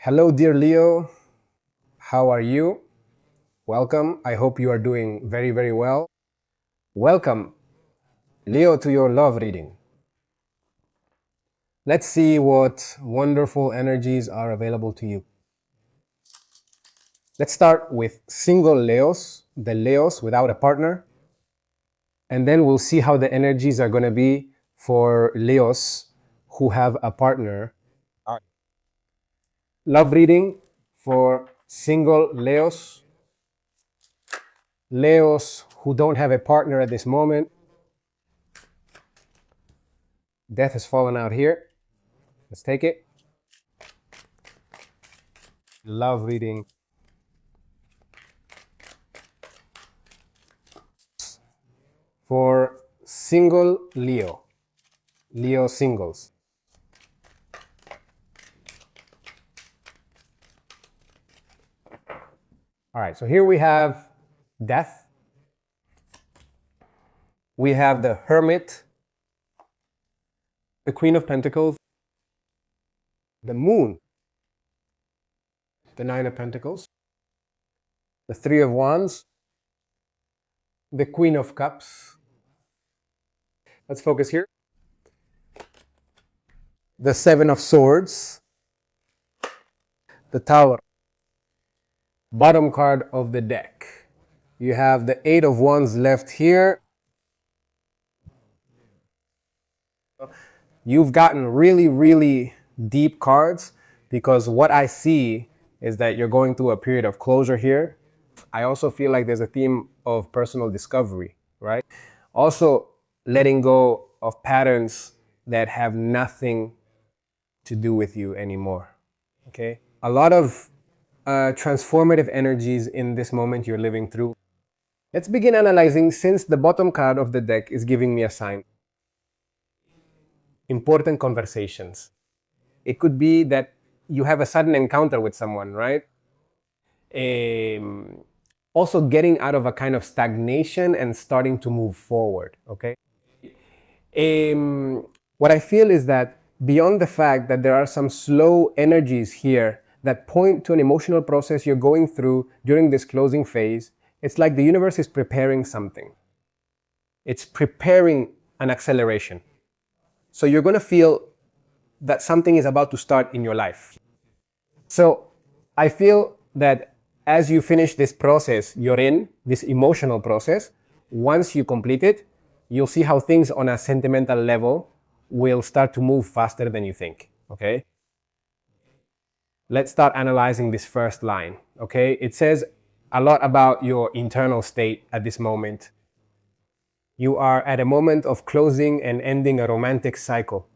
Hello, dear Leo. How are you? Welcome. I hope you are doing very, very well. Welcome, Leo, to your love reading. Let's see what wonderful energies are available to you. Let's start with single Leos, the Leos without a partner, and then we'll see how the energies are going to be for Leos who have a partner. Love reading for single Leos, Leos who don't have a partner at this moment. Death has fallen out here. Let's take it. Love reading for single Leo, Leo singles. All right, so here we have Death. We have the Hermit, the Queen of Pentacles, the Moon, the Nine of Pentacles, the Three of Wands, the Queen of Cups. Let's focus here. The Seven of Swords, the Tower. Bottom card of the deck. You have the Eight of Wands left here. You've gotten really, really deep cards because what I see is that you're going through a period of closure here. I also feel like there's a theme of personal discovery, right? Also, letting go of patterns that have nothing to do with you anymore, okay? A lot of transformative energies in this moment you're living through. Let's begin analyzing since the bottom card of the deck is giving me a sign. Important conversations. It could be that you have a sudden encounter with someone, right? Also getting out of a kind of stagnation and starting to move forward, okay? What I feel is that beyond the fact that there are some slow energies here that point to an emotional process you're going through during this closing phase, it's like the universe is preparing something. It's preparing an acceleration. So you're going to feel that something is about to start in your life. So I feel that as you finish this process you're in, this emotional process, once you complete it, you'll see how things on a sentimental level will start to move faster than you think, okay? Let's start analyzing this first line, okay? It says a lot about your internal state at this moment. You are at a moment of closing and ending a romantic cycle.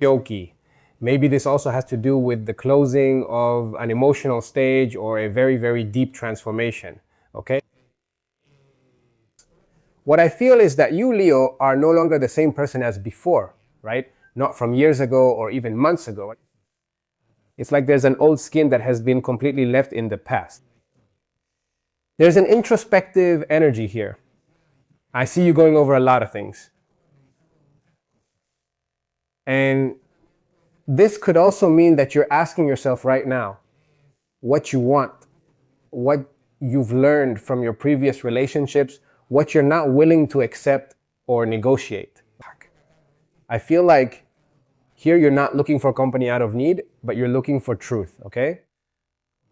Yoki. Maybe this also has to do with the closing of an emotional stage or a very, very deep transformation, okay? What I feel is that you, Leo, are no longer the same person as before, right? Not from years ago or even months ago. It's like there's an old skin that has been completely left in the past. There's an introspective energy here. I see you going over a lot of things. And this could also mean that you're asking yourself right now what you want, what you've learned from your previous relationships, what you're not willing to accept or negotiate. I feel like here you're not looking for company out of need, but you're looking for truth, okay?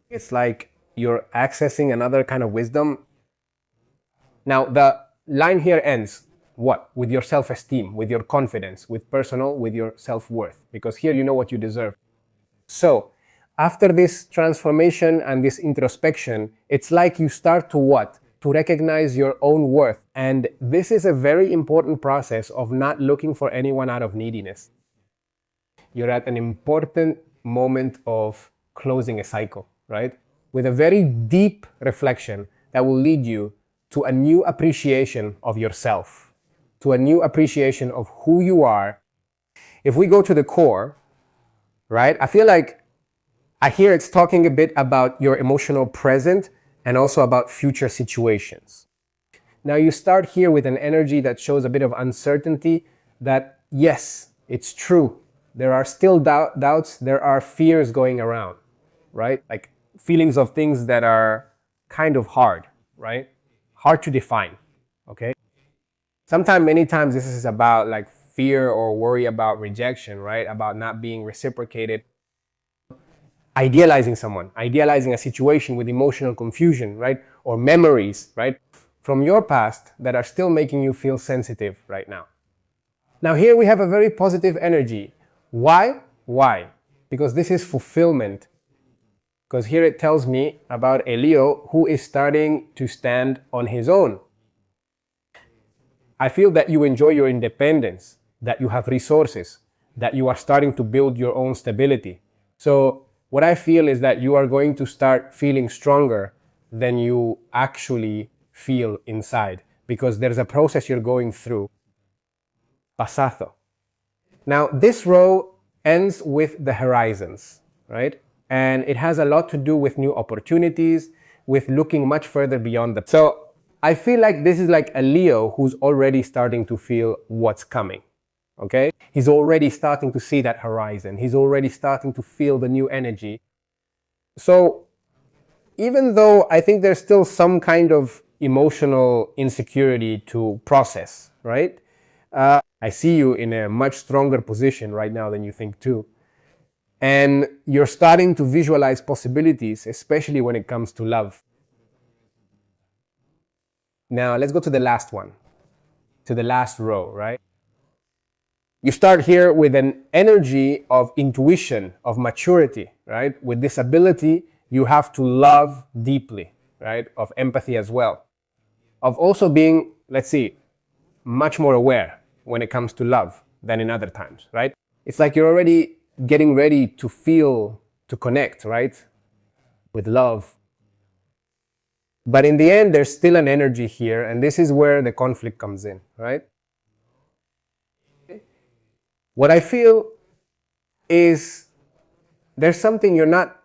It's like you're accessing another kind of wisdom. Now, the line here ends, what? With your self-esteem, with your confidence, with personal, with your self-worth, because here you know what you deserve. So, after this transformation and this introspection, it's like you start to what? To recognize your own worth. And this is a very important process of not looking for anyone out of neediness. You're at an important moment of closing a cycle, right? With a very deep reflection that will lead you to a new appreciation of yourself, to a new appreciation of who you are. If we go to the core, right, I feel like I hear it's talking a bit about your emotional present and also about future situations. Now you start here with an energy that shows a bit of uncertainty that, yes, it's true. There are still doubts, there are fears going around. right? Like feelings of things that are kind of hard, right? Hard to define, okay? Sometimes, many times, this is about like fear or worry about rejection, right? About not being reciprocated. Idealizing someone, idealizing a situation with emotional confusion, right? Or memories, right? From your past that are still making you feel sensitive right now. Now, here we have a very positive energy. Why? Why? Because this is fulfillment. Because here it tells me about a Leo who is starting to stand on his own. I feel that you enjoy your independence, that you have resources, that you are starting to build your own stability. So, what I feel is that you are going to start feeling stronger than you actually feel inside because there's a process you're going through. Pasazo. Now, this row ends with the horizons, right? And it has a lot to do with new opportunities, with looking much further beyond the. So I feel like this is like a Leo who's already starting to feel what's coming, okay? He's already starting to see that horizon. He's already starting to feel the new energy. So even though I think there's still some kind of emotional insecurity to process, right? I see you in a much stronger position right now than you think too. And you're starting to visualize possibilities, especially when it comes to love. Now, let's go to the last one, to the last row, right? You start here with an energy of intuition, of maturity, right? With this ability, you have to love deeply, right? Of empathy as well. Of also being, let's see, much more aware when it comes to love than in other times, right? It's like you're already getting ready to feel, to connect, right? With love. But in the end, there's still an energy here, and this is where the conflict comes in, right? What I feel is there's something you're not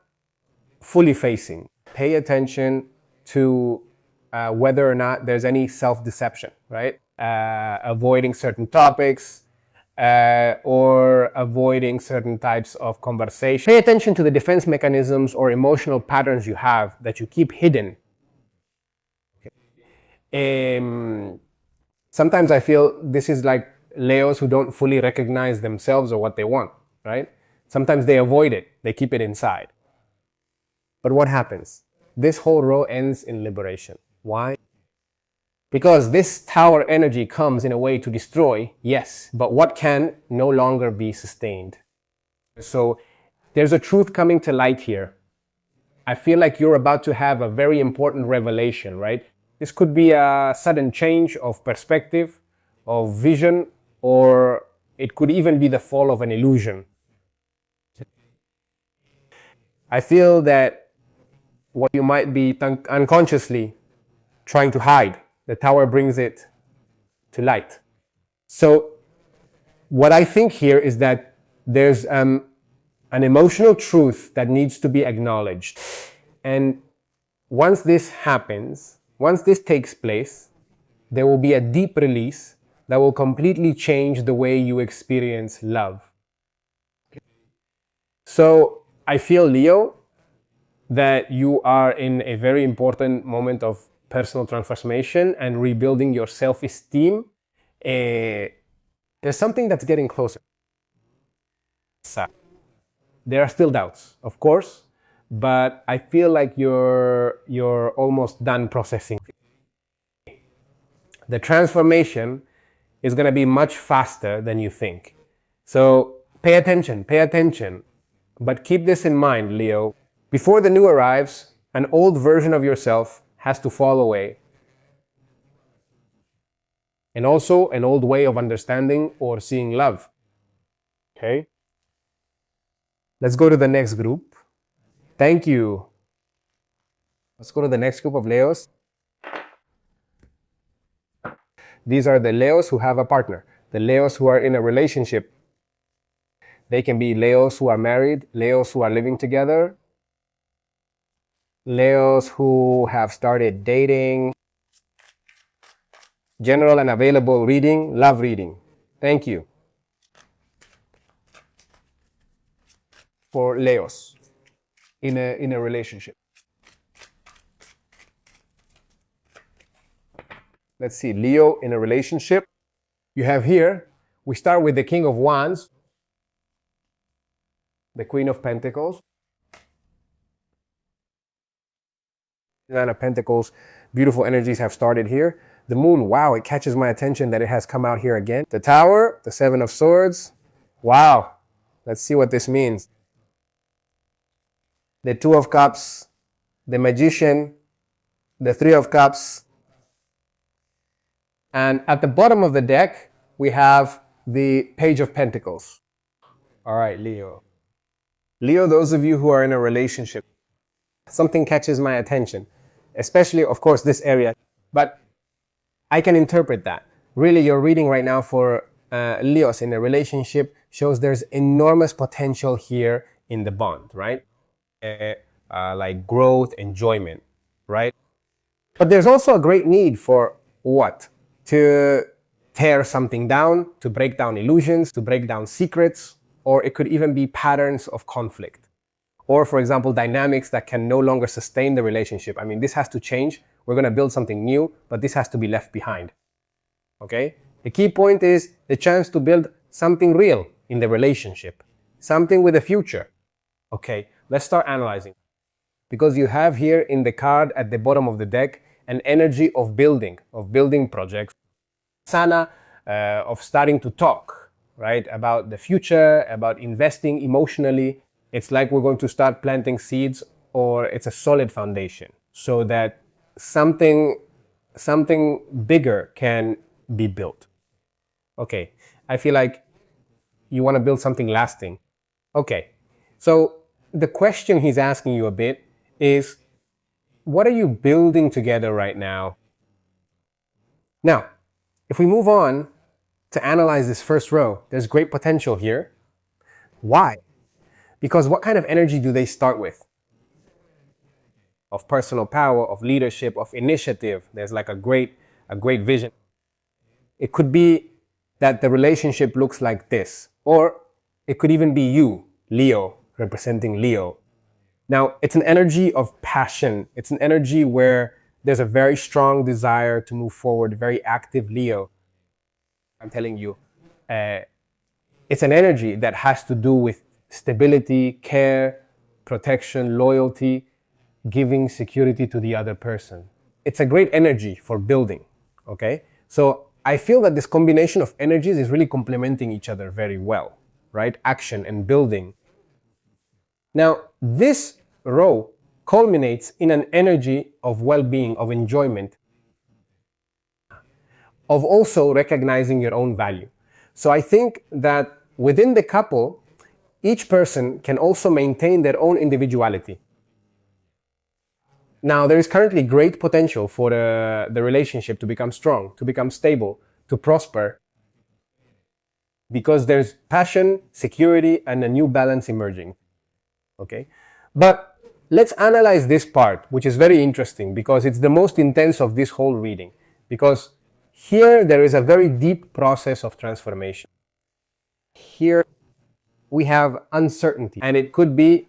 fully facing. Pay attention to whether or not there's any self-deception, right? Avoiding certain topics, or avoiding certain types of conversation. Pay attention to the defense mechanisms or emotional patterns you have that you keep hidden. Sometimes I feel this is like Leos who don't fully recognize themselves or what they want, right? Sometimes they avoid it, they keep it inside. But what happens? This whole row ends in liberation. Why? Because this tower energy comes in a way to destroy, yes, but what can no longer be sustained. So there's a truth coming to light here. I feel like you're about to have a very important revelation, right? This could be a sudden change of perspective, of vision, or it could even be the fall of an illusion. I feel that what you might be unconsciously trying to hide, the tower brings it to light. So what I think here is that there's an emotional truth that needs to be acknowledged. And once this happens, once this takes place, there will be a deep release that will completely change the way you experience love. So I feel, Leo, that you are in a very important moment of personal transformation and rebuilding your self-esteem. There's something that's getting closer. There are still doubts, of course, but I feel like you're almost done processing. The transformation is going to be much faster than you think. So pay attention. But keep this in mind, Leo. Before the new arrives, an old version of yourself has to fall away. And also an old way of understanding or seeing love. Okay? Let's go to the next group. Thank you. Let's go to the next group of Leos. These are the Leos who have a partner, the Leos who are in a relationship. They can be Leos who are married, Leos who are living together, Leos who have started dating. General and available reading, love reading. Thank you. For Leos. in a relationship? Let's see, Leo in a relationship. You have here, we start with the King of Wands, the Queen of Pentacles, Nine of Pentacles. Beautiful energies have started here. The Moon, wow, it catches my attention that it has come out here again. The Tower, the Seven of Swords. Wow, let's see what this means. The Two of Cups, the Magician, the Three of Cups. And at the bottom of the deck, we have the Page of Pentacles. All right, Leo. Leo, those of you who are in a relationship, something catches my attention, especially, of course, this area. But I can interpret that. Really, your reading right now for Leos in a relationship shows there's enormous potential here in the bond, right? Like growth, enjoyment, right? But there's also a great need for what? To tear something down, to break down illusions, to break down secrets, or it could even be patterns of conflict. Or, for example, dynamics that can no longer sustain the relationship. I mean, this has to change. We're going to build something new, but this has to be left behind. Okay? The key point is the chance to build something real in the relationship, something with a future. Okay, let's start analyzing. Because you have here in the card at the bottom of the deck an energy of building projects, sana, of starting to talk, right, about the future, about investing emotionally. It's like we're going to start planting seeds, or it's a solid foundation so that something bigger can be built. Okay, I feel like you want to build something lasting. Okay, so the question he's asking you a bit is, what are you building together right now? Now, if we move on to analyze this first row, there's great potential here. Why? Because what kind of energy do they start with? Of personal power, of leadership, of initiative. There's like a great vision. It could be that the relationship looks like this, or it could even be you, Leo, representing Leo. Now, it's an energy of passion. It's an energy where there's a very strong desire to move forward, very active Leo. I'm telling you, it's an energy that has to do with stability, care, protection, loyalty, giving security to the other person. It's a great energy for building, okay? So I feel that this combination of energies is really complementing each other very well, right? Action and building. Now, this row culminates in an energy of well-being, of enjoyment, of also recognizing your own value. So I think that within the couple, each person can also maintain their own individuality. Now, there is currently great potential for the relationship to become strong, to become stable, to prosper, because there's passion, security, and a new balance emerging. Okay? But let's analyze this part, which is very interesting because it's the most intense of this whole reading. Because here there is a very deep process of transformation. Here we have uncertainty, and it could be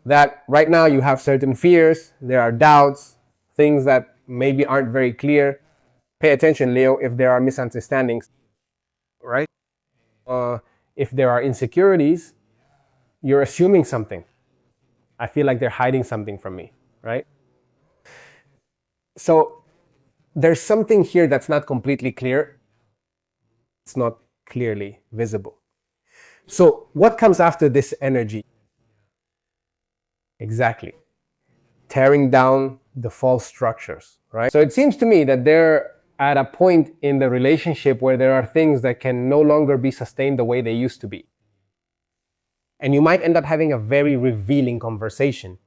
that right now you have certain fears, there are doubts, things that maybe aren't very clear. Pay attention, Leo, if there are misunderstandings, right? If there are insecurities, you're assuming something. I feel like they're hiding something from me, right? So there's something here that's not completely clear. It's not clearly visible. So what comes after this energy? Exactly. Tearing down the false structures, right? So it seems to me that they're at a point in the relationship where there are things that can no longer be sustained the way they used to be. And you might end up having a very revealing conversation,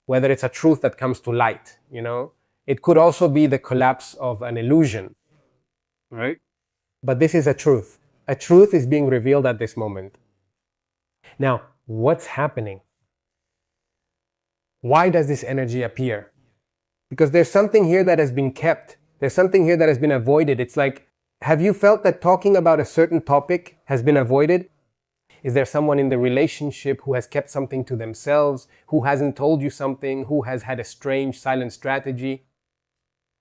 whether it's a truth that comes to light, you know? It could also be the collapse of an illusion, right? But this is a truth. A truth is being revealed at this moment. Now, what's happening? Why does this energy appear? Because there's something here that has been kept. There's something here that has been avoided. It's like, have you felt that talking about a certain topic has been avoided? Is there someone in the relationship who has kept something to themselves, who hasn't told you something, who has had a strange silent strategy?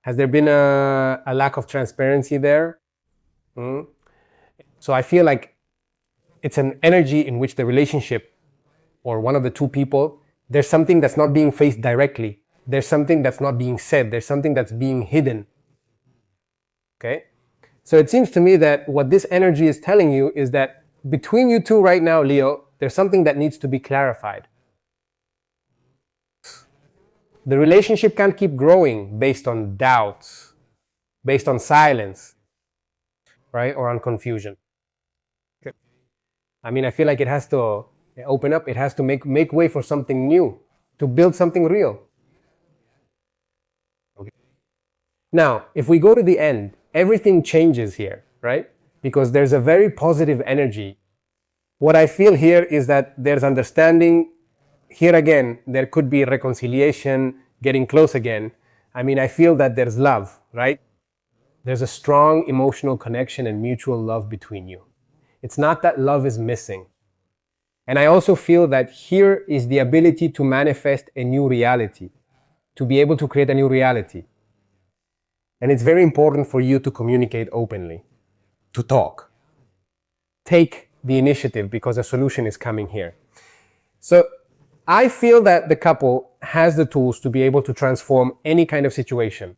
Has there been a lack of transparency there? So I feel like it's an energy in which the relationship, or one of the two people, there's something that's not being faced directly. There's something that's not being said. There's something that's being hidden. Okay? So it seems to me that what this energy is telling you is that between you two right now, Leo, there's something that needs to be clarified. The relationship can't keep growing based on doubts, based on silence, right? Or on confusion. I mean, I feel like it has to open up. It has to make way for something new, to build something real. Okay. Now, if we go to the end, everything changes here, right? Because there's a very positive energy. What I feel here is that there's understanding. Here again, there could be reconciliation, getting close again. I mean, I feel that there's love, right? There's a strong emotional connection and mutual love between you. It's not that love is missing. And I also feel that here is the ability to manifest a new reality, to be able to create a new reality. And it's very important for you to communicate openly, to talk. Take the initiative because a solution is coming here. So I feel that the couple has the tools to be able to transform any kind of situation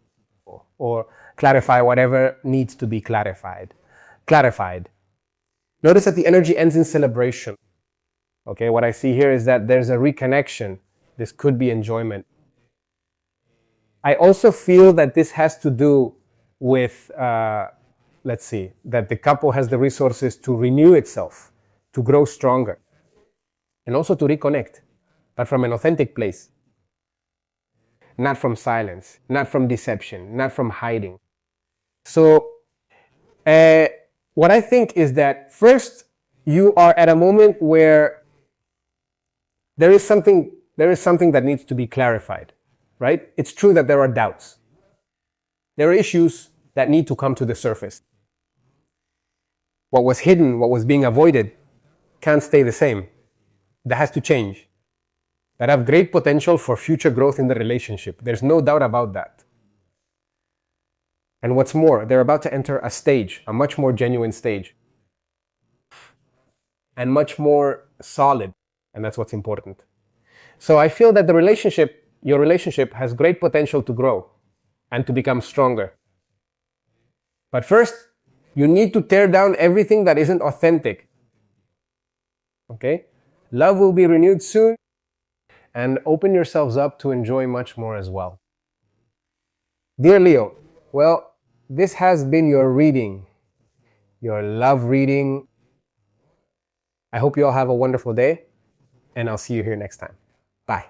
or clarify whatever needs to be clarified. Notice that the energy ends in celebration. Okay, what I see here is that there's a reconnection. This could be enjoyment. I also feel that this has to do with, let's see, that the couple has the resources to renew itself, to grow stronger, and also to reconnect, but from an authentic place. Not from silence, not from deception, not from hiding. So, what I think is that first, you are at a moment where there is something that needs to be clarified, right? It's true that there are doubts. There are issues that need to come to the surface. What was hidden, what was being avoided, can't stay the same. That has to change. That have great potential for future growth in the relationship. There's no doubt about that. And what's more, they're about to enter a stage, a much more genuine stage, and much more solid. And that's what's important. So I feel that your relationship has great potential to grow and to become stronger. But first, you need to tear down everything that isn't authentic. Okay? Love will be renewed soon, and open yourselves up to enjoy much more as well. Dear Leo, well, this has been your reading, your love reading. I hope you all have a wonderful day, and I'll see you here next time. Bye.